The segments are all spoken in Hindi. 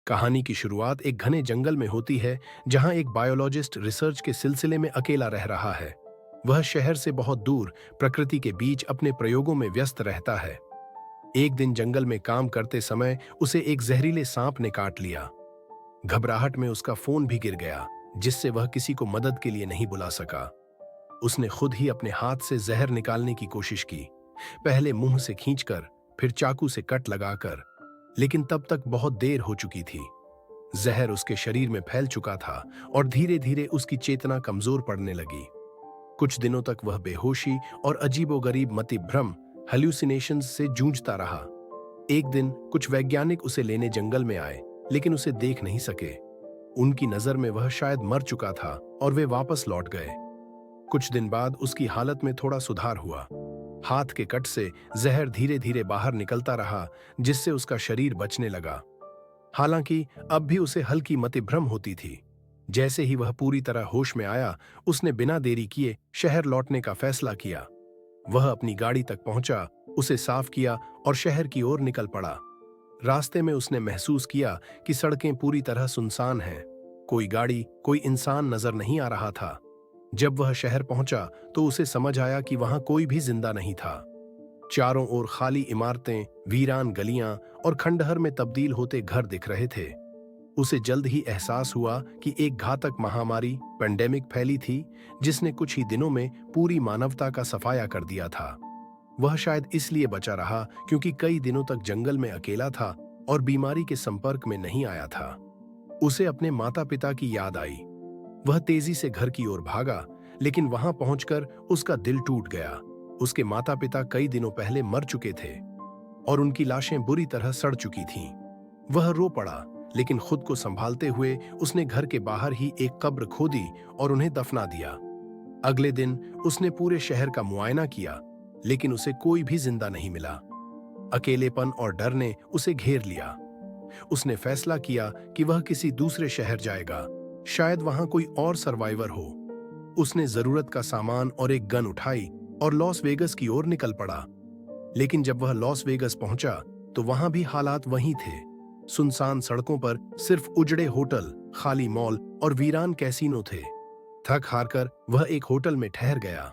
कहानी की शुरुआत एक घने जंगल में होती है, जहां एक बायोलॉजिस्ट रिसर्च के सिलसिले में अकेला रह रहा है। वह शहर से बहुत दूर प्रकृति के बीच अपने प्रयोगों में व्यस्त रहता है। एक दिन जंगल में काम करते समय उसे एक जहरीले सांप ने काट लिया। घबराहट में उसका फोन भी गिर गया, जिससे वह किसी को मदद के लिए नहीं बुला सका। उसने खुद ही अपने हाथ से जहर निकालने की कोशिश की, पहले मुंह से खींचकर, फिर चाकू से कट लगाकर, लेकिन तब तक बहुत देर हो चुकी थी। जहर उसके शरीर में फैल चुका था और धीरे धीरे उसकी चेतना कमजोर पड़ने लगी। कुछ दिनों तक वह बेहोशी और अजीबोगरीब मतिभ्रम हेल्यूसिनेशंस से जूझता रहा। एक दिन कुछ वैज्ञानिक उसे लेने जंगल में आए, लेकिन उसे देख नहीं सके। उनकी नजर में वह शायद मर चुका था और वे वापस लौट गए। कुछ दिन बाद उसकी हालत में थोड़ा सुधार हुआ। हाथ के कट से जहर धीरे धीरे बाहर निकलता रहा, जिससे उसका शरीर बचने लगा। हालांकि अब भी उसे हल्की मतिभ्रम होती थी। जैसे ही वह पूरी तरह होश में आया, उसने बिना देरी किए शहर लौटने का फैसला किया। वह अपनी गाड़ी तक पहुंचा, उसे साफ किया और शहर की ओर निकल पड़ा। रास्ते में उसने महसूस किया कि सड़कें पूरी तरह सुनसान हैं। कोई गाड़ी, कोई इंसान नजर नहीं आ रहा था। जब वह शहर पहुंचा तो उसे समझ आया कि वहां कोई भी जिंदा नहीं था। चारों ओर खाली इमारतें, वीरान गलियां और खंडहर में तब्दील होते घर दिख रहे थे। उसे जल्द ही एहसास हुआ कि एक घातक महामारी, पेंडेमिक फैली थी, जिसने कुछ ही दिनों में पूरी मानवता का सफाया कर दिया था। वह शायद इसलिए बचा रहा क्योंकि कई दिनों तक जंगल में अकेला था और बीमारी के संपर्क में नहीं आया था। उसे अपने माता पिता की याद आई। वह तेजी से घर की ओर भागा, लेकिन वहां पहुंचकर उसका दिल टूट गया। उसके माता पिता कई दिनों पहले मर चुके थे और उनकी लाशें बुरी तरह सड़ चुकी थीं। वह रो पड़ा, लेकिन खुद को संभालते हुए उसने घर के बाहर ही एक कब्र खोदी और उन्हें दफना दिया। अगले दिन उसने पूरे शहर का मुआयना किया, लेकिन उसे कोई भी जिंदा नहीं मिला। अकेलेपन और डर ने उसे घेर लिया। उसने फैसला किया कि वह किसी दूसरे शहर जाएगा, शायद वहां कोई और सर्वाइवर हो। उसने जरूरत का सामान और एक गन उठाई और लॉस वेगस की ओर निकल पड़ा। लेकिन जब वह लॉस वेगस पहुंचा तो वहां भी हालात वही थे। सुनसान सड़कों पर सिर्फ उजड़े होटल, खाली मॉल और वीरान कैसीनो थे। थक हारकर वह एक होटल में ठहर गया।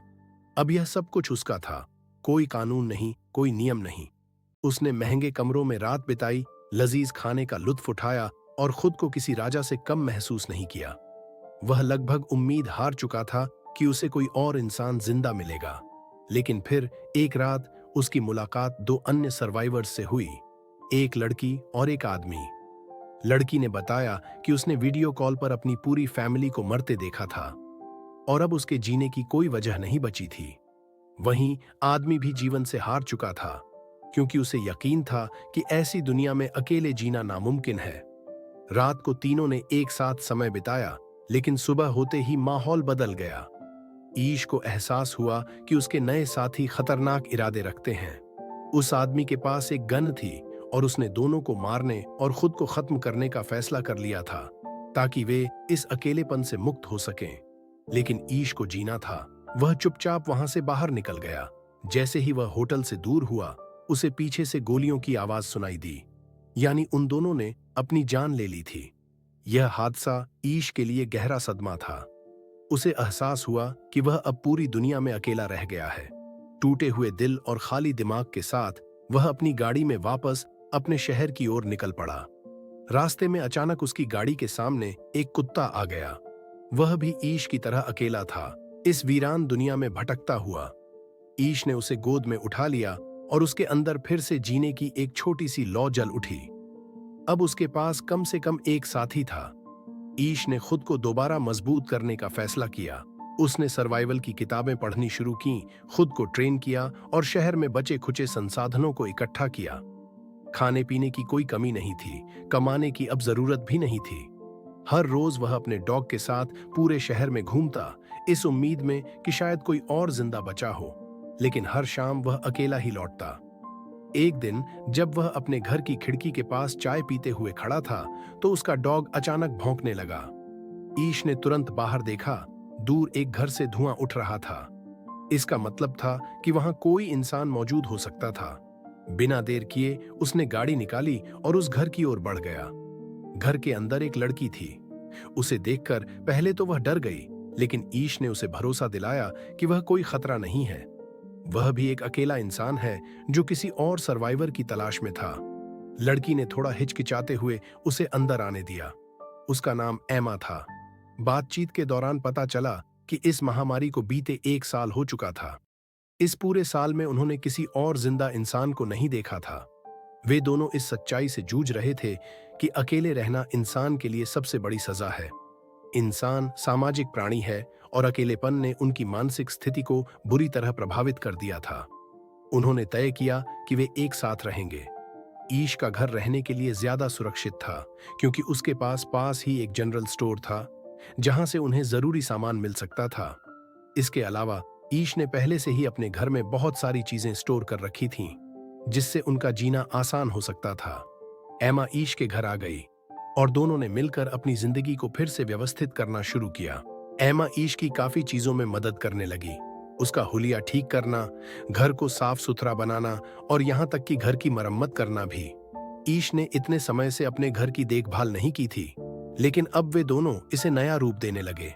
अब यह सब कुछ उसका था। कोई कानून नहीं, कोई नियम नहीं। उसने महंगे कमरों में रात बिताई, लजीज खाने का लुत्फ उठाया और खुद को किसी राजा से कम महसूस नहीं किया। वह लगभग उम्मीद हार चुका था कि उसे कोई और इंसान जिंदा मिलेगा। लेकिन फिर एक रात उसकी मुलाकात दो अन्य सर्वाइवर्स से हुई, एक लड़की और एक आदमी। लड़की ने बताया कि उसने वीडियो कॉल पर अपनी पूरी फैमिली को मरते देखा था और अब उसके जीने की कोई वजह नहीं बची थी। वहीं आदमी भी जीवन से हार चुका था, क्योंकि उसे यकीन था कि ऐसी दुनिया में अकेले जीना नामुमकिन है। रात को तीनों ने एक साथ समय बिताया, लेकिन सुबह होते ही माहौल बदल गया। ईश को एहसास हुआ कि उसके नए साथी खतरनाक इरादे रखते हैं। उस आदमी के पास एक गन थी और उसने दोनों को मारने और खुद को खत्म करने का फैसला कर लिया था, ताकि वे इस अकेलेपन से मुक्त हो सकें। लेकिन ईश को जीना था। वह चुपचाप वहां से बाहर निकल गया। जैसे ही वह होटल से दूर हुआ, उसे पीछे से गोलियों की आवाज सुनाई दी। यानी उन दोनों ने अपनी जान ले ली थी। यह हादसा ईश के लिए गहरा सदमा था। उसे एहसास हुआ कि वह अब पूरी दुनिया में अकेला रह गया है। टूटे हुए दिल और खाली दिमाग के साथ वह अपनी गाड़ी में वापस अपने शहर की ओर निकल पड़ा। रास्ते में अचानक उसकी गाड़ी के सामने एक कुत्ता आ गया। वह भी ईश की तरह अकेला था, इस वीरान दुनिया में भटकता हुआ। ईश ने उसे गोद में उठा लिया और उसके अंदर फिर से जीने की एक छोटी सी लौ जल उठी। अब उसके पास कम से कम एक साथी था। ईश ने खुद को दोबारा मजबूत करने का फैसला किया। उसने सर्वाइवल की किताबें पढ़नी शुरू की, खुद को ट्रेन किया और शहर में बचे खुचे संसाधनों को इकट्ठा किया। खाने पीने की कोई कमी नहीं थी, कमाने की अब जरूरत भी नहीं थी। हर रोज वह अपने डॉग के साथ पूरे शहर में घूमता, इस उम्मीद में कि शायद कोई और जिंदा बचा हो। लेकिन हर शाम वह अकेला ही लौटता। एक दिन जब वह अपने घर की खिड़की के पास चाय पीते हुए खड़ा था, तो उसका डॉग अचानक भौंकने लगा। ईश ने तुरंत बाहर देखा। दूर एक घर से धुआं उठ रहा था। इसका मतलब था कि वहां कोई इंसान मौजूद हो सकता था। बिना देर किए उसने गाड़ी निकाली और उस घर की ओर बढ़ गया। घर के अंदर एक लड़की थी। उसे देखकर पहले तो वह डर गई, लेकिन ईश ने उसे भरोसा दिलाया कि वह कोई खतरा नहीं है। वह भी एक अकेला इंसान है जो किसी और सर्वाइवर की तलाश में था। लड़की ने थोड़ा हिचकिचाते हुए उसे अंदर आने दिया। उसका नाम एमा था। बातचीत के दौरान पता चला कि इस महामारी को बीते 1 साल हो चुका था। इस पूरे साल में उन्होंने किसी और जिंदा इंसान को नहीं देखा था। वे दोनों इस सच्चाई से जूझ रहे थे कि अकेले रहना इंसान के लिए सबसे बड़ी सजा है। इंसान सामाजिक प्राणी है और अकेलेपन ने उनकी मानसिक स्थिति को बुरी तरह प्रभावित कर दिया था। उन्होंने तय किया कि वे एक साथ रहेंगे। ईश का घर रहने के लिए ज्यादा सुरक्षित था, क्योंकि उसके पास ही एक जनरल स्टोर था जहां से उन्हें जरूरी सामान मिल सकता था। इसके अलावा ईश ने पहले से ही अपने घर में बहुत सारी चीजें स्टोर कर रखी थीं, जिससे उनका जीना आसान हो सकता था। एमा ईश के घर आ गई और दोनों ने मिलकर अपनी जिंदगी को फिर से व्यवस्थित करना शुरू किया। एमा ईश की काफी चीजों में मदद करने लगी। उसका हुलिया ठीक करना, घर को साफ सुथरा बनाना और यहाँ तक कि घर की मरम्मत करना भी। ईश ने इतने समय से अपने घर की देखभाल नहीं की थी, लेकिन अब वे दोनों इसे नया रूप देने लगे।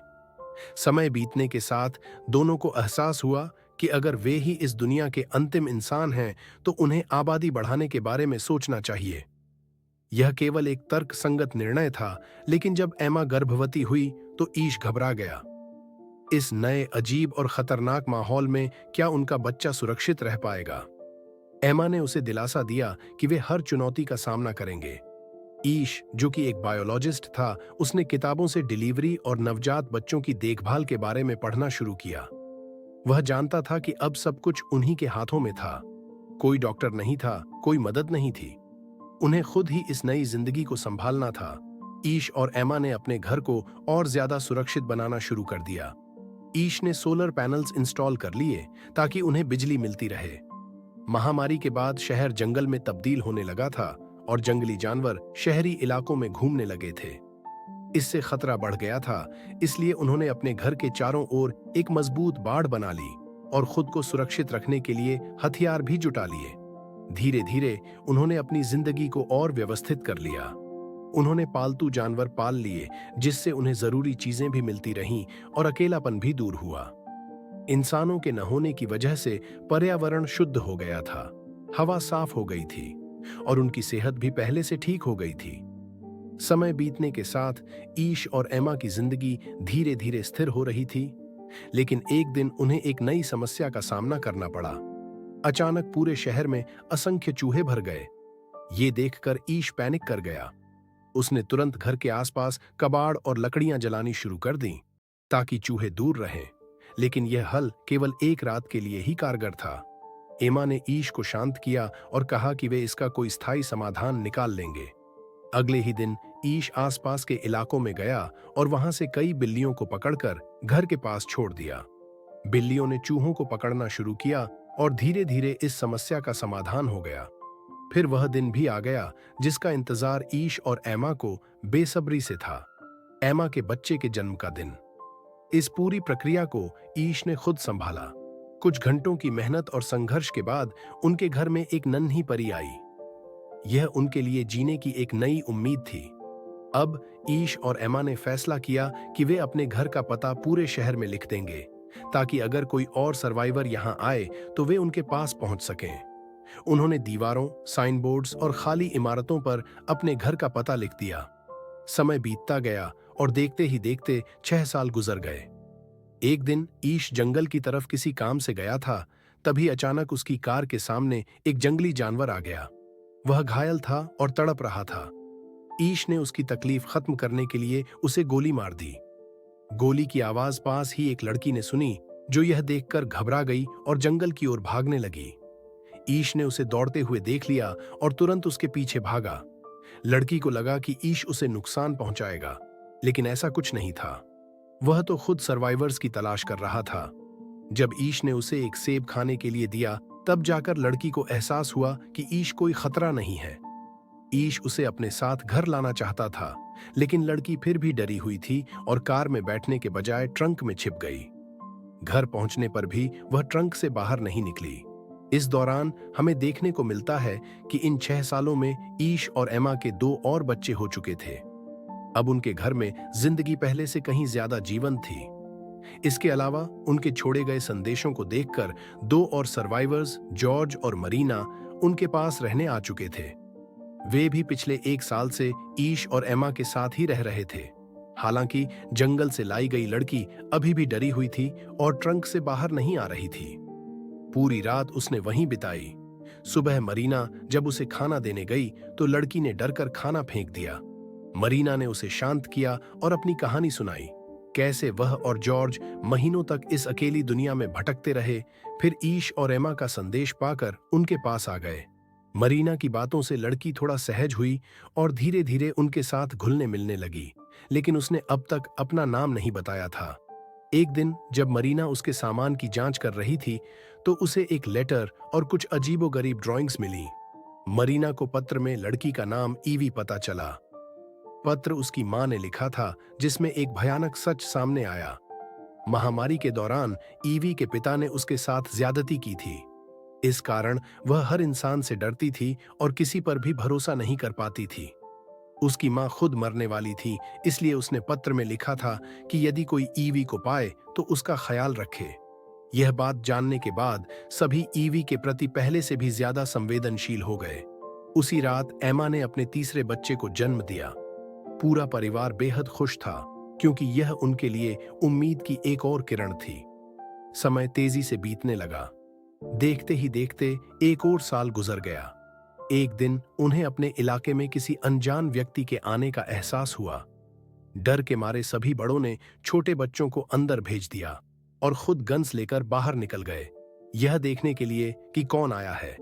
समय बीतने के साथ दोनों को एहसास हुआ कि अगर वे ही इस दुनिया के अंतिम इंसान हैं, तो उन्हें आबादी बढ़ाने के बारे में सोचना चाहिए। यह केवल एक तर्कसंगत निर्णय था, लेकिन जब एमा गर्भवती हुई तो ईश घबरा गया। इस नए अजीब और खतरनाक माहौल में क्या उनका बच्चा सुरक्षित रह पाएगा? एमा ने उसे दिलासा दिया कि वे हर चुनौती का सामना करेंगे। ईश, जो कि एक बायोलॉजिस्ट था, उसने किताबों से डिलीवरी और नवजात बच्चों की देखभाल के बारे में पढ़ना शुरू किया। वह जानता था कि अब सब कुछ उन्हीं के हाथों में था। कोई डॉक्टर नहीं था, कोई मदद नहीं थी। उन्हें खुद ही इस नई जिंदगी को संभालना था। ईश और एमा ने अपने घर को और ज्यादा सुरक्षित बनाना शुरू कर दिया। ईश ने सोलर पैनल्स इंस्टॉल कर लिए ताकि उन्हें बिजली मिलती रहे। महामारी के बाद शहर जंगल में तब्दील होने लगा था और जंगली जानवर शहरी इलाकों में घूमने लगे थे। इससे खतरा बढ़ गया था, इसलिए उन्होंने अपने घर के चारों ओर एक मजबूत बाड़ बना ली और खुद को सुरक्षित रखने के लिए हथियार भी जुटा लिए। धीरे धीरे उन्होंने अपनी जिंदगी को और व्यवस्थित कर लिया। उन्होंने पालतू जानवर पाल लिए, जिससे उन्हें जरूरी चीजें भी मिलती रहीं और अकेलापन भी दूर हुआ। इंसानों के न होने की वजह से पर्यावरण शुद्ध हो गया था, हवा साफ हो गई थी और उनकी सेहत भी पहले से ठीक हो गई थी। समय बीतने के साथ ईश और एमा की जिंदगी धीरे धीरे स्थिर हो रही थी, लेकिन एक दिन उन्हें एक नई समस्या का सामना करना पड़ा। अचानक पूरे शहर में असंख्य चूहे भर गए। ये देखकर ईश पैनिक कर गया। उसने तुरंत घर के आसपास कबाड़ और लकड़ियां जलानी शुरू कर दी ताकि चूहे दूर रहें, लेकिन यह हल केवल एक रात के लिए ही कारगर था। एमा ने ईश को शांत किया और कहा कि वे इसका कोई स्थायी समाधान निकाल लेंगे। अगले ही दिन ईश आसपास के इलाकों में गया और वहां से कई बिल्लियों को पकड़कर घर के पास छोड़ दिया। बिल्लियों ने चूहों को पकड़ना शुरू किया और धीरे धीरे इस समस्या का समाधान हो गया। फिर वह दिन भी आ गया जिसका इंतजार ईश और एमा को बेसब्री से था, एमा के बच्चे के जन्म का दिन। इस पूरी प्रक्रिया को ईश ने खुद संभाला। कुछ घंटों की मेहनत और संघर्ष के बाद उनके घर में एक नन्ही परी आई। यह उनके लिए जीने की एक नई उम्मीद थी। अब ईश और एमा ने फैसला किया कि वे अपने घर का पता पूरे शहर में लिख देंगे, ताकि अगर कोई और सर्वाइवर यहां आए तो वे उनके पास पहुंच सकें। उन्होंने दीवारों, साइन बोर्ड्स और खाली इमारतों पर अपने घर का पता लिख दिया। समय बीतता गया और देखते ही देखते 6 साल गुजर गए। एक दिन ईश जंगल की तरफ किसी काम से गया था, तभी अचानक उसकी कार के सामने एक जंगली जानवर आ गया। वह घायल था और तड़प रहा था। ईश ने उसकी तकलीफ खत्म करने के लिए उसे गोली मार दी। गोली की आवाज पास ही एक लड़की ने सुनी, जो यह देखकर घबरा गई और जंगल की ओर भागने लगी। ईश ने उसे दौड़ते हुए देख लिया और तुरंत उसके पीछे भागा। लड़की को लगा कि ईश उसे नुकसान पहुंचाएगा, लेकिन ऐसा कुछ नहीं था। वह तो खुद सर्वाइवर्स की तलाश कर रहा था। जब ईश ने उसे एक सेब खाने के लिए दिया, तब जाकर लड़की को एहसास हुआ कि ईश कोई खतरा नहीं है। ईश उसे अपने साथ घर लाना चाहता था, लेकिन लड़की फिर भी डरी हुई थी और कार में बैठने के बजाय ट्रंक में छिप गई। घर पहुंचने पर भी वह ट्रंक से बाहर नहीं निकली। इस दौरान हमें देखने को मिलता है कि इन 6 सालों में ईश और एमा के 2 और बच्चे हो चुके थे। अब उनके घर में जिंदगी पहले से कहीं ज्यादा जीवंत थी। इसके अलावा उनके छोड़े गए संदेशों को देखकर दो और सर्वाइवर्स, जॉर्ज और मरीना, उनके पास रहने आ चुके थे। वे भी पिछले 1 साल से ईश और एमा के साथ ही रह रहे थे। हालांकि जंगल से लाई गई लड़की अभी भी डरी हुई थी और ट्रंक से बाहर नहीं आ रही थी। पूरी रात उसने वहीं बिताई। सुबह मरीना जब उसे खाना देने गई तो लड़की ने डरकर खाना फेंक दिया। मरीना ने उसे शांत किया और अपनी कहानी सुनाई, कैसे वह और जॉर्ज महीनों तक इस अकेली दुनिया में भटकते रहे, फिर ईश और एमा का संदेश पाकर उनके पास आ गए। मरीना की बातों से लड़की थोड़ा सहज हुई और धीरे धीरे उनके साथ घुलने मिलने लगी, लेकिन उसने अब तक अपना नाम नहीं बताया था। एक दिन जब मरीना उसके सामान की जांच कर रही थी तो उसे एक लेटर और कुछ अजीबोगरीब ड्राइंग्स मिली। मरीना को पत्र में लड़की का नाम ईवी पता चला। पत्र उसकी मां ने लिखा था, जिसमें एक भयानक सच सामने आया। महामारी के दौरान ईवी के पिता ने उसके साथ ज्यादती की थी। इस कारण वह हर इंसान से डरती थी और किसी पर भी भरोसा नहीं कर पाती थी। उसकी मां खुद मरने वाली थी, इसलिए उसने पत्र में लिखा था कि यदि कोई ईवी को पाए तो उसका ख्याल रखे। यह बात जानने के बाद सभी ईवी के प्रति पहले से भी ज्यादा संवेदनशील हो गए। उसी रात एमा ने अपने तीसरे बच्चे को जन्म दिया। पूरा परिवार बेहद खुश था, क्योंकि यह उनके लिए उम्मीद की एक और किरण थी। समय तेजी से बीतने लगा। देखते ही देखते 1 और साल गुजर गया। एक दिन उन्हें अपने इलाके में किसी अनजान व्यक्ति के आने का एहसास हुआ। डर के मारे सभी बड़ों ने छोटे बच्चों को अंदर भेज दिया और खुद गन्स लेकर बाहर निकल गए, यह देखने के लिए कि कौन आया है।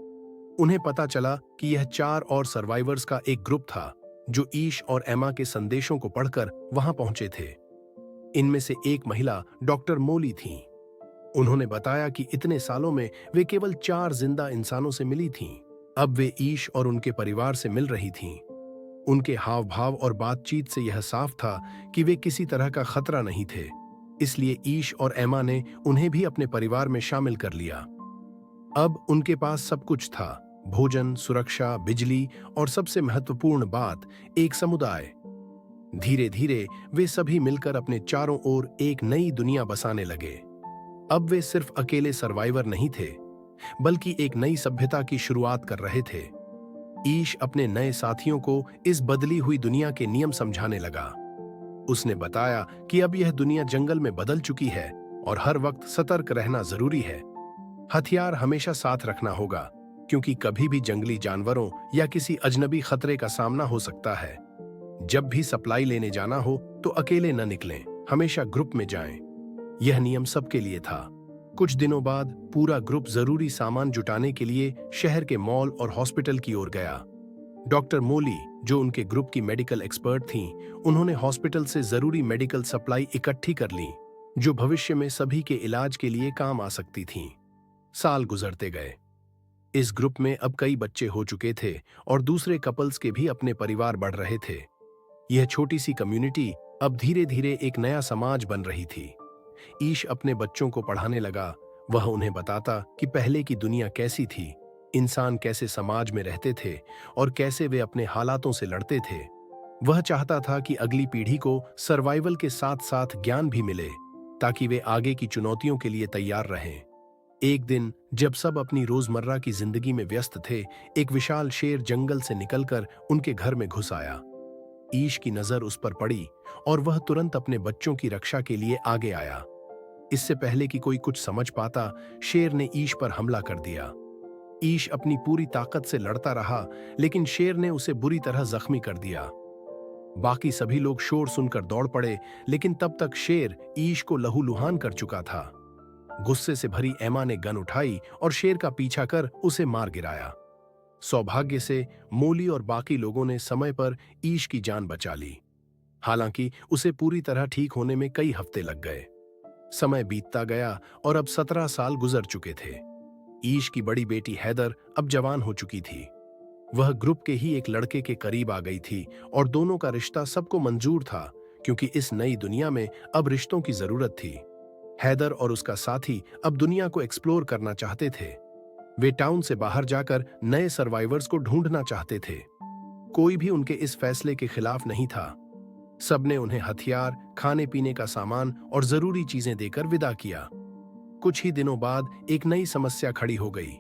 उन्हें पता चला कि यह 4 और सर्वाइवर्स का एक ग्रुप था, जो ईश और एमा के संदेशों को पढ़कर वहां पहुंचे थे। इनमें से एक महिला डॉक्टर मोली थीं। उन्होंने बताया कि इतने सालों में वे केवल 4 जिंदा इंसानों से मिली थीं। अब वे ईश और उनके परिवार से मिल रही थीं। उनके हाव भाव और बातचीत से यह साफ था कि वे किसी तरह का खतरा नहीं थे। इसलिए ईश और एमा ने उन्हें भी अपने परिवार में शामिल कर लिया। अब उनके पास सब कुछ था, भोजन, सुरक्षा, बिजली और सबसे महत्वपूर्ण बात, एक समुदाय। धीरे धीरे वे सभी मिलकर अपने चारों ओर एक नई दुनिया बसाने लगे। अब वे सिर्फ अकेले सर्वाइवर नहीं थे, बल्कि एक नई सभ्यता की शुरुआत कर रहे थे। ईश अपने नए साथियों को इस बदली हुई दुनिया के नियम समझाने लगा। उसने बताया कि अब यह दुनिया जंगल में बदल चुकी है और हर वक्त सतर्क रहना जरूरी है। हथियार हमेशा साथ रखना होगा, क्योंकि कभी भी जंगली जानवरों या किसी अजनबी खतरे का सामना हो सकता है। जब भी सप्लाई लेने जाना हो तो अकेले न निकलें, हमेशा ग्रुप में जाएं। यह नियम सबके लिए था। कुछ दिनों बाद पूरा ग्रुप जरूरी सामान जुटाने के लिए शहर के मॉल और हॉस्पिटल की ओर गया। डॉक्टर मोली, जो उनके ग्रुप की मेडिकल एक्सपर्ट थीं, उन्होंने हॉस्पिटल से जरूरी मेडिकल सप्लाई इकट्ठी कर ली, जो भविष्य में सभी के इलाज के लिए काम आ सकती थीं। साल गुजरते गए। इस ग्रुप में अब कई बच्चे हो चुके थे और दूसरे कपल्स के भी अपने परिवार बढ़ रहे थे। यह छोटी सी कम्युनिटी अब धीरे धीरे एक नया समाज बन रही थी। ईश अपने बच्चों को पढ़ाने लगा। वह उन्हें बताता कि पहले की दुनिया कैसी थी, इंसान कैसे समाज में रहते थे और कैसे वे अपने हालातों से लड़ते थे। वह चाहता था कि अगली पीढ़ी को सर्वाइवल के साथ साथ ज्ञान भी मिले, ताकि वे आगे की चुनौतियों के लिए तैयार रहें। एक दिन जब सब अपनी रोजमर्रा की जिंदगी में व्यस्त थे, एक विशाल शेर जंगल से निकलकर उनके घर में घुस आया। ईश की नजर उस पर पड़ी और वह तुरंत अपने बच्चों की रक्षा के लिए आगे आया। इससे पहले कि कोई कुछ समझ पाता, शेर ने ईश पर हमला कर दिया। ईश अपनी पूरी ताकत से लड़ता रहा, लेकिन शेर ने उसे बुरी तरह जख्मी कर दिया। बाकी सभी लोग शोर सुनकर दौड़ पड़े, लेकिन तब तक शेर ईश को लहूलुहान कर चुका था। गुस्से से भरी एमा ने गन उठाई और शेर का पीछा कर उसे मार गिराया। सौभाग्य से मोली और बाकी लोगों ने समय पर ईश की जान बचा ली। हालांकि उसे पूरी तरह ठीक होने में कई हफ्ते लग गए। समय बीतता गया और अब 17 साल गुजर चुके थे। ईश की बड़ी बेटी हैदर अब जवान हो चुकी थी। वह ग्रुप के ही एक लड़के के करीब आ गई थी और दोनों का रिश्ता सबको मंजूर था, क्योंकि इस नई दुनिया में अब रिश्तों की जरूरत थी। हैदर और उसका साथी अब दुनिया को एक्सप्लोर करना चाहते थे। वे टाउन से बाहर जाकर नए सर्वाइवर्स को ढूंढना चाहते थे। कोई भी उनके इस फैसले के खिलाफ नहीं था। सबने उन्हें हथियार, खाने पीने का सामान और जरूरी चीजें देकर विदा किया। कुछ ही दिनों बाद एक नई समस्या खड़ी हो गई।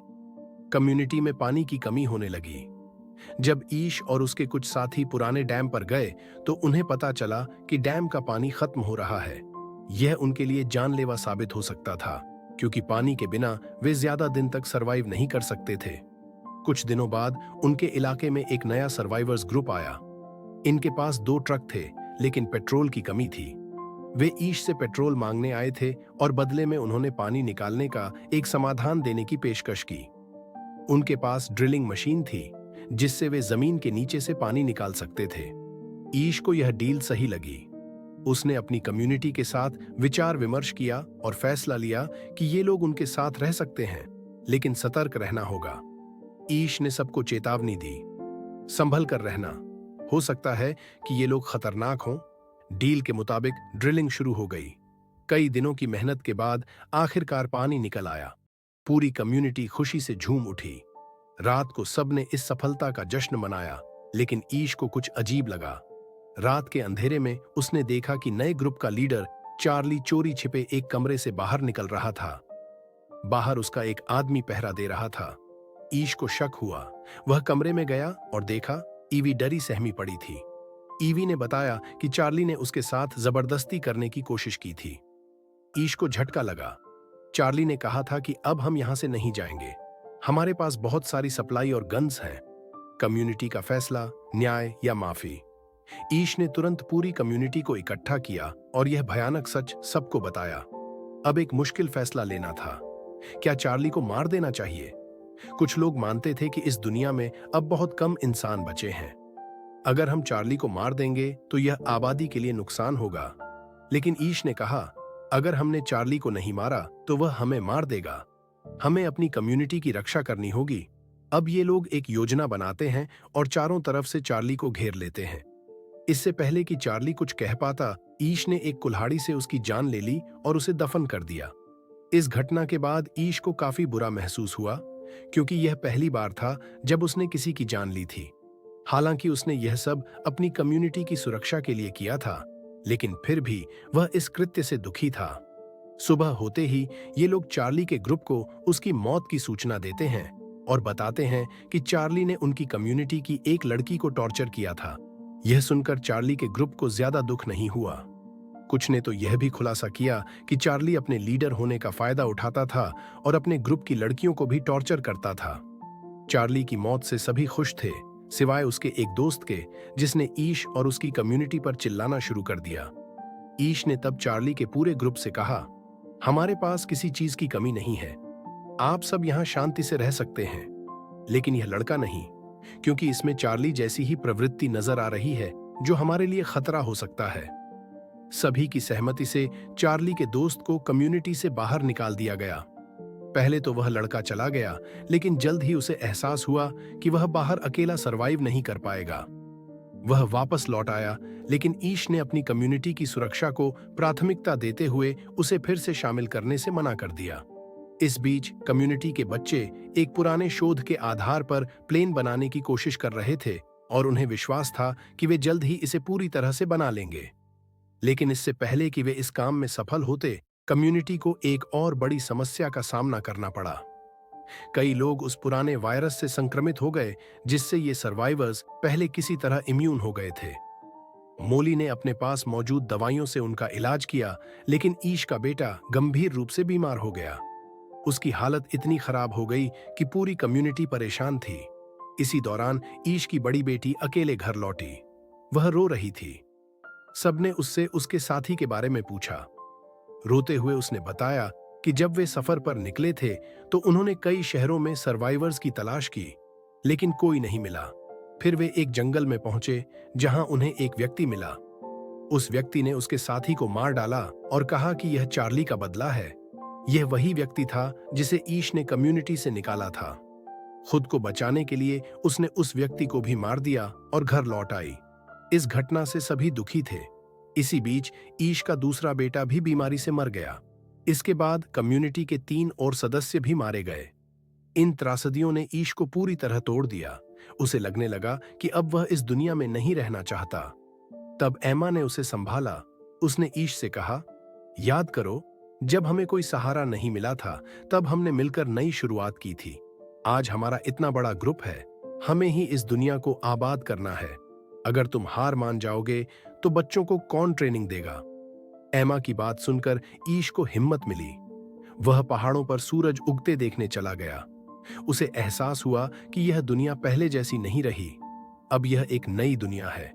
कम्युनिटी में पानी की कमी होने लगी। जब ईश और उसके कुछ साथी पुराने डैम पर गए तो उन्हें पता चला कि डैम का पानी खत्म हो रहा है। यह उनके लिए जानलेवा साबित हो सकता था, क्योंकि पानी के बिना वे ज्यादा दिन तक सरवाइव नहीं कर सकते थे। कुछ दिनों बाद उनके इलाके में एक नया सर्वाइवर्स ग्रुप आया। इनके पास 2 ट्रक थे, लेकिन पेट्रोल की कमी थी। वे ईश से पेट्रोल मांगने आए थे और बदले में उन्होंने पानी निकालने का एक समाधान देने की पेशकश की। उनके पास ड्रिलिंग मशीन थी, जिससे वे जमीन के नीचे से पानी निकाल सकते थे। ईश को यह डील सही लगी। उसने अपनी कम्युनिटी के साथ विचार विमर्श किया और फैसला लिया कि ये लोग उनके साथ रह सकते हैं, लेकिन सतर्क रहना होगा। ईश ने सबको चेतावनी दी, संभल कर रहना, हो सकता है कि ये लोग खतरनाक हों। डील के मुताबिक ड्रिलिंग शुरू हो गई। कई दिनों की मेहनत के बाद आखिरकार पानी निकल आया। पूरी कम्युनिटी खुशी से झूम उठी। रात को सबने इस सफलता का जश्न मनाया, लेकिन ईश को कुछ अजीब लगा। रात के अंधेरे में उसने देखा कि नए ग्रुप का लीडर चार्ली चोरी छिपे एक कमरे से बाहर निकल रहा था। बाहर उसका एक आदमी पहरा दे रहा था। ईश को शक हुआ। वह कमरे में गया और देखा ईवी डरी सहमी पड़ी थी। ईवी ने बताया कि चार्ली ने उसके साथ जबरदस्ती करने की कोशिश की थी। ईश को झटका लगा। चार्ली ने कहा था कि अब हम यहां से नहीं जाएंगे, हमारे पास बहुत सारी सप्लाई और गन्स हैं। कम्युनिटी का फैसला, न्याय या माफी। ईश ने तुरंत पूरी कम्युनिटी को इकट्ठा किया और यह भयानक सच सबको बताया। अब एक मुश्किल फैसला लेना था। क्या चार्ली को मार देना चाहिए? कुछ लोग मानते थे कि इस दुनिया में अब बहुत कम इंसान बचे हैं। अगर हम चार्ली को मार देंगे तो यह आबादी के लिए नुकसान होगा। लेकिन ईश ने कहा, अगर हमने चार्ली को नहीं मारा तो वह हमें मार देगा। हमें अपनी कम्युनिटी की रक्षा करनी होगी। अब ये लोग एक योजना बनाते हैं और चारों तरफ से चार्ली को घेर लेते हैं। इससे पहले कि चार्ली कुछ कह पाता, ईश ने एक कुल्हाड़ी से उसकी जान ले ली और उसे दफन कर दिया। इस घटना के बाद ईश को काफी बुरा महसूस हुआ, क्योंकि यह पहली बार था जब उसने किसी की जान ली थी। हालांकि उसने यह सब अपनी कम्युनिटी की सुरक्षा के लिए किया था, लेकिन फिर भी वह इस कृत्य से दुखी था। सुबह होते ही ये लोग चार्ली के ग्रुप को उसकी मौत की सूचना देते हैं और बताते हैं कि चार्ली ने उनकी कम्युनिटी की एक लड़की को टॉर्चर किया था। यह सुनकर चार्ली के ग्रुप को ज्यादा दुख नहीं हुआ। कुछ ने तो यह भी खुलासा किया कि चार्ली अपने लीडर होने का फायदा उठाता था और अपने ग्रुप की लड़कियों को भी टॉर्चर करता था। चार्ली की मौत से सभी खुश थे, सिवाय उसके एक दोस्त के, जिसने ईश और उसकी कम्युनिटी पर चिल्लाना शुरू कर दिया। ईश ने तब चार्ली के पूरे ग्रुप से कहा, हमारे पास किसी चीज की कमी नहीं है, आप सब यहाँ शांति से रह सकते हैं, लेकिन यह लड़का नहीं, क्योंकि इसमें चार्ली जैसी ही प्रवृत्ति नजर आ रही है जो हमारे लिए खतरा हो सकता है। सभी की सहमति से चार्ली के दोस्त को कम्युनिटी से बाहर निकाल दिया गया। पहले तो वह लड़का चला गया, लेकिन जल्द ही उसे एहसास हुआ कि वह बाहर अकेला सरवाइव नहीं कर पाएगा। वह वापस लौट आया, लेकिन ईश ने अपनी कम्युनिटी की सुरक्षा को प्राथमिकता देते हुए उसे फिर से शामिल करने से मना कर दिया। इस बीच कम्युनिटी के बच्चे एक पुराने शोध के आधार पर प्लेन बनाने की कोशिश कर रहे थे और उन्हें विश्वास था कि वे जल्द ही इसे पूरी तरह से बना लेंगे। लेकिन इससे पहले कि वे इस काम में सफल होते, कम्युनिटी को एक और बड़ी समस्या का सामना करना पड़ा। कई लोग उस पुराने वायरस से संक्रमित हो गए जिससे ये सर्वाइवर्स पहले किसी तरह इम्यून हो गए थे। मोली ने अपने पास मौजूद दवाइयों से उनका इलाज किया, लेकिन ईश का बेटा गंभीर रूप से बीमार हो गया। उसकी हालत इतनी खराब हो गई कि पूरी कम्युनिटी परेशान थी। इसी दौरान ईश की बड़ी बेटी अकेले घर लौटी। वह रो रही थी। सबने उससे उसके साथी के बारे में पूछा। रोते हुए उसने बताया कि जब वे सफर पर निकले थे तो उन्होंने कई शहरों में सर्वाइवर्स की तलाश की, लेकिन कोई नहीं मिला। फिर वे एक जंगल में पहुंचे जहां उन्हें एक व्यक्ति मिला। उस व्यक्ति ने उसके साथी को मार डाला और कहा कि यह चार्ली का बदला है। यह वही व्यक्ति था जिसे ईश ने कम्युनिटी से निकाला था। खुद को बचाने के लिए उसने उस व्यक्ति को भी मार दिया और घर लौट आई। इस घटना से सभी दुखी थे। इसी बीच ईश का दूसरा बेटा भी बीमारी से मर गया। इसके बाद कम्युनिटी के 3 और सदस्य भी मारे गए। इन त्रासदियों ने ईश को पूरी तरह तोड़ दिया। उसे लगने लगा कि अब वह इस दुनिया में नहीं रहना चाहता। तब एमा ने उसे संभाला। उसने ईश से कहा, याद करो, जब हमें कोई सहारा नहीं मिला था, तब हमने मिलकर नई शुरुआत की थी। आज हमारा इतना बड़ा ग्रुप है, हमें ही इस दुनिया को आबाद करना है। अगर तुम हार मान जाओगे तो बच्चों को कौन ट्रेनिंग देगा? एमा की बात सुनकर ईश को हिम्मत मिली। वह पहाड़ों पर सूरज उगते देखने चला गया। उसे एहसास हुआ कि यह दुनिया पहले जैसी नहीं रही, अब यह एक नई दुनिया है।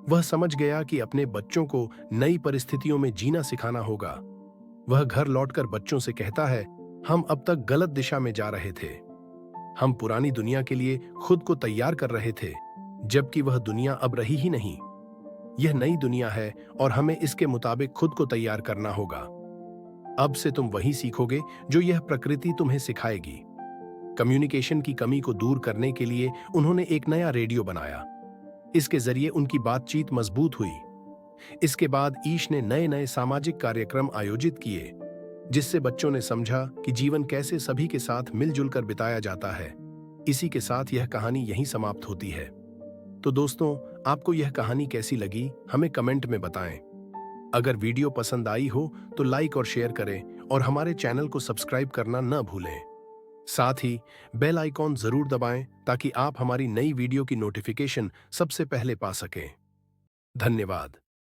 वह समझ गया कि अपने बच्चों को नई परिस्थितियों में जीना सिखाना होगा। वह घर लौटकर बच्चों से कहता है, हम अब तक गलत दिशा में जा रहे थे। हम पुरानी दुनिया के लिए खुद को तैयार कर रहे थे, जबकि वह दुनिया अब रही ही नहीं। यह नई दुनिया है और हमें इसके मुताबिक खुद को तैयार करना होगा। अब से तुम वही सीखोगे जो यह प्रकृति तुम्हें सिखाएगी। कम्युनिकेशन की कमी को दूर करने के लिए उन्होंने एक नया रेडियो बनाया। इसके जरिए उनकी बातचीत मजबूत हुई। इसके बाद ईश ने नए नए सामाजिक कार्यक्रम आयोजित किए, जिससे बच्चों ने समझा कि जीवन कैसे सभी के साथ मिलजुल कर बिताया जाता है। इसी के साथ यह कहानी यहीं समाप्त होती है। तो दोस्तों, आपको यह कहानी कैसी लगी, हमें कमेंट में बताएं। अगर वीडियो पसंद आई हो तो लाइक और शेयर करें और हमारे चैनल को सब्सक्राइब करना न भूलें। साथ ही बेल आइकॉन जरूर दबाएं ताकि आप हमारी नई वीडियो की नोटिफिकेशन सबसे पहले पा सकें। धन्यवाद।